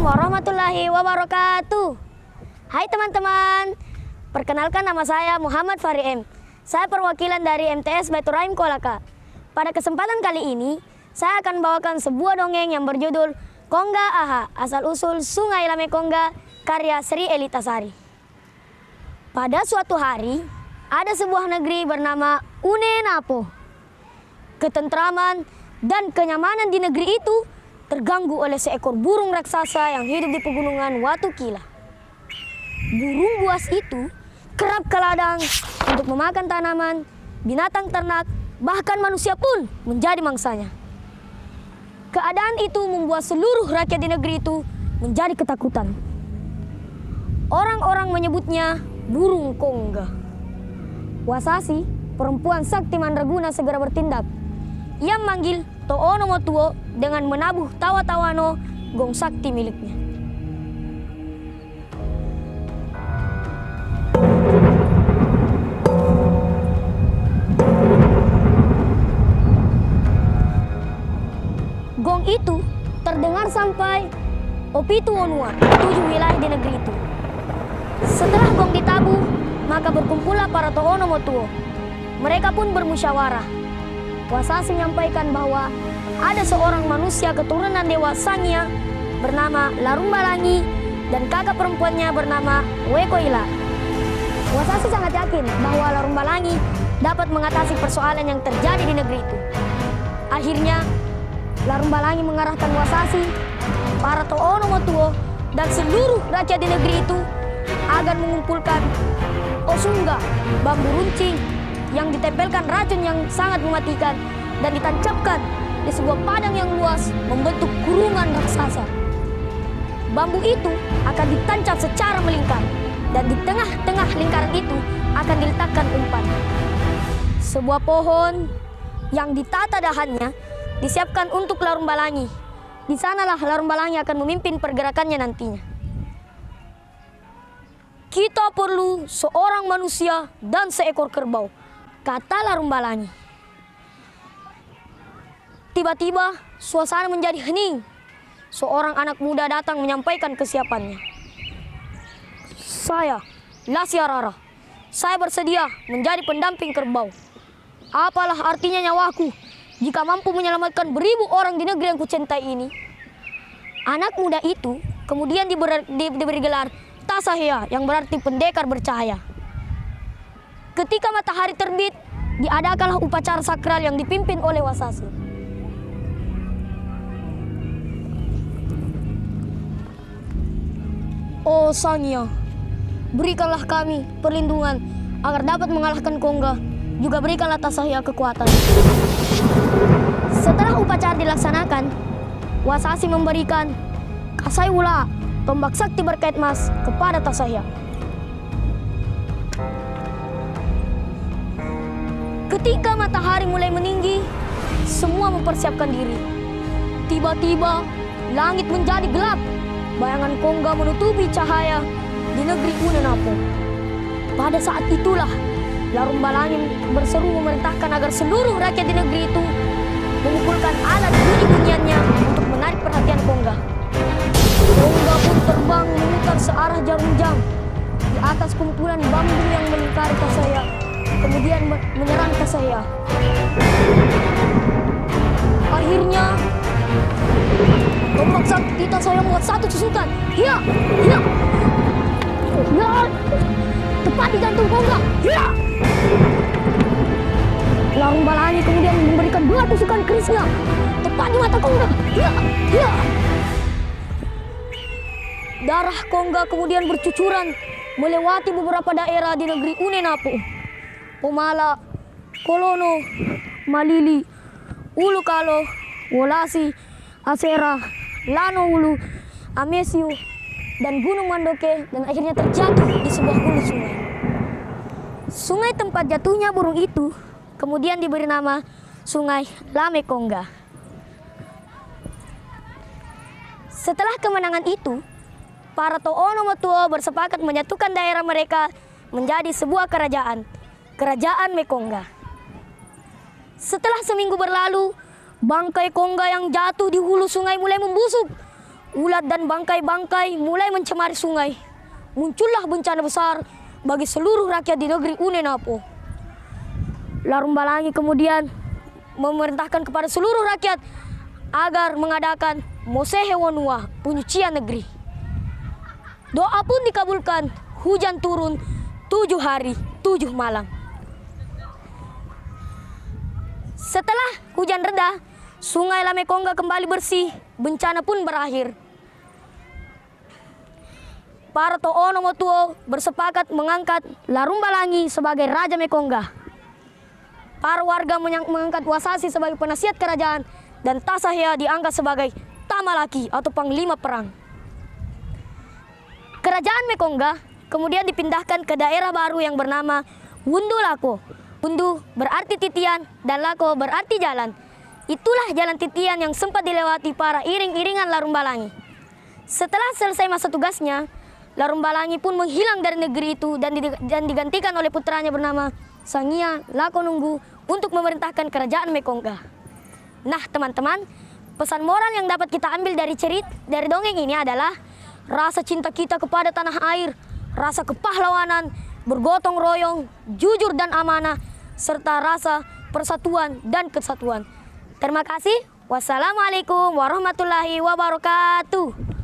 warahmatullahi wabarakatuh. Hai teman-teman, perkenalkan nama saya Muhammad Fahri M. Saya perwakilan dari MTS Baitur Rahim Kolaka. Pada kesempatan kali ini, saya akan bawakan sebuah dongeng yang berjudul Kongga Aha, Asal-Usul Sungai Lame Kongga, karya Sri Elitasari. Pada suatu hari, ada sebuah negeri bernama Unenapo. Ketentraman dan kenyamanan di negeri itu terganggu oleh seekor burung raksasa yang hidup di pegunungan Watukila. Burung buas itu kerap ke ladang untuk memakan tanaman, binatang ternak, bahkan manusia pun menjadi mangsanya. Keadaan itu membuat seluruh rakyat di negeri itu menjadi ketakutan. Orang-orang menyebutnya burung Kongga. Wasasi, perempuan sakti mandraguna, segera bertindak. Ia memanggil Toono Motuo dengan menabuh tawa-tawano gong sakti miliknya. Gong itu terdengar sampai Opituonua, 7 wilayah di negeri itu. Setelah gong ditabuh, maka berkumpullah para Toono Motuo. Mereka pun bermusyawarah. Wasasi menyampaikan bahwa ada seorang manusia keturunan Dewa Sangya bernama Larumbalangi dan kakak perempuannya bernama Wekoila. Wasasi sangat yakin bahwa Larumbalangi dapat mengatasi persoalan yang terjadi di negeri itu. Akhirnya, Larumbalangi mengarahkan Wasasi, para Toono Motuo, dan seluruh rakyat di negeri itu agar mengumpulkan Osunga, bambu runcing yang ditempelkan racun yang sangat mematikan dan ditancapkan di sebuah padang yang luas membentuk kurungan raksasa. Bambu itu akan ditancap secara melingkar dan di tengah-tengah lingkaran itu akan diletakkan umpan. Sebuah pohon yang ditata dahannya disiapkan untuk Larumbalangi. Di sanalah Larumbalangi akan memimpin pergerakannya nantinya. Kita perlu seorang manusia dan seekor kerbau, kata Larumbalangi. Tiba-tiba suasana menjadi hening. Seorang anak muda datang menyampaikan kesiapannya. Saya, Lasiarara. Saya bersedia menjadi pendamping kerbau. Apalah artinya nyawaku jika mampu menyelamatkan beribu orang di negeri yang kucintai ini? Anak muda itu kemudian diberi gelar Tasahya, yang berarti pendekar bercahaya. Ketika matahari terbit, diadakanlah upacara sakral yang dipimpin oleh Wasasi. Oh Sangya, berikanlah kami perlindungan agar dapat mengalahkan Kongga. Juga berikanlah Tasahya kekuatan. Setelah upacara dilaksanakan, Wasasi memberikan Kasaiwula, tombak sakti berkait emas, kepada Tasahya. Ketika matahari mulai meninggi, semua mempersiapkan diri. Tiba-tiba, langit menjadi gelap. Bayangan Kongga menutupi cahaya di negeri Unenapo. Pada saat itulah, Larumbalangi berseru memerintahkan agar seluruh rakyat di negeri itu mengumpulkan alat bunyi-bunyiannya untuk menarik perhatian Kongga. Kongga pun terbang memutar searah jarum jam di atas kumpulan bambu yang melingkari Tasahya, kemudian menyerang Tasahya. Akhirnya, tombak sakti Tasahya membuat satu susukan. Ya, ya, ya, tepat di jantung Kongga. Ya. Larumbalangi kemudian memberikan 2 tusukan kerisnya tepat di mata Kongga. Ya, ya. Darah Kongga kemudian bercucuran melewati beberapa daerah di negeri Unenapo. Pomala, Kolono, Malili, Ulukalo, Wolasi, Asera, Lano Ulu, Amesio, dan Gunung Mandoke, dan akhirnya terjatuh di sebuah hulu sungai. Sungai tempat jatuhnya burung itu kemudian diberi nama Sungai Lame Kongga. Setelah kemenangan itu, para Toono Motuo bersepakat menyatukan daerah mereka menjadi sebuah kerajaan, Kerajaan Mekongga. Setelah seminggu berlalu, bangkai Kongga yang jatuh di hulu sungai mulai membusuk. ulat dan bangkai-bangkai mulai mencemari sungai. Muncullah bencana besar bagi seluruh rakyat di negeri Unenapo. Larumbalangi kemudian memerintahkan kepada seluruh rakyat agar mengadakan Mosehe Wonua, penyucian negeri. Doa pun dikabulkan, hujan turun 7 hari 7 malam. Setelah hujan reda, sungai Lamekongga kembali bersih, bencana pun berakhir. Para To'ono Motuo bersepakat mengangkat Larumbalangi sebagai Raja Mekongga. Para warga mengangkat Wasasi sebagai penasihat kerajaan dan Tasahya diangkat sebagai Tamalaki atau Panglima Perang. Kerajaan Mekongga kemudian dipindahkan ke daerah baru yang bernama Wundu Lako. Wundu berarti titian dan Lako berarti jalan. Itulah jalan titian yang sempat dilewati para iring-iringan Larumbalangi. Setelah selesai masa tugasnya, Larumbalangi pun menghilang dari negeri itu dan digantikan oleh putranya bernama Sangia Lako Nunggu untuk memerintahkan kerajaan Mekongga. Nah teman-teman, pesan moral yang dapat kita ambil dari dongeng ini adalah rasa cinta kita kepada tanah air, rasa kepahlawanan, bergotong royong, jujur dan amanah, serta rasa persatuan dan kesatuan. Terima kasih. Wassalamualaikum warahmatullahi wabarakatuh.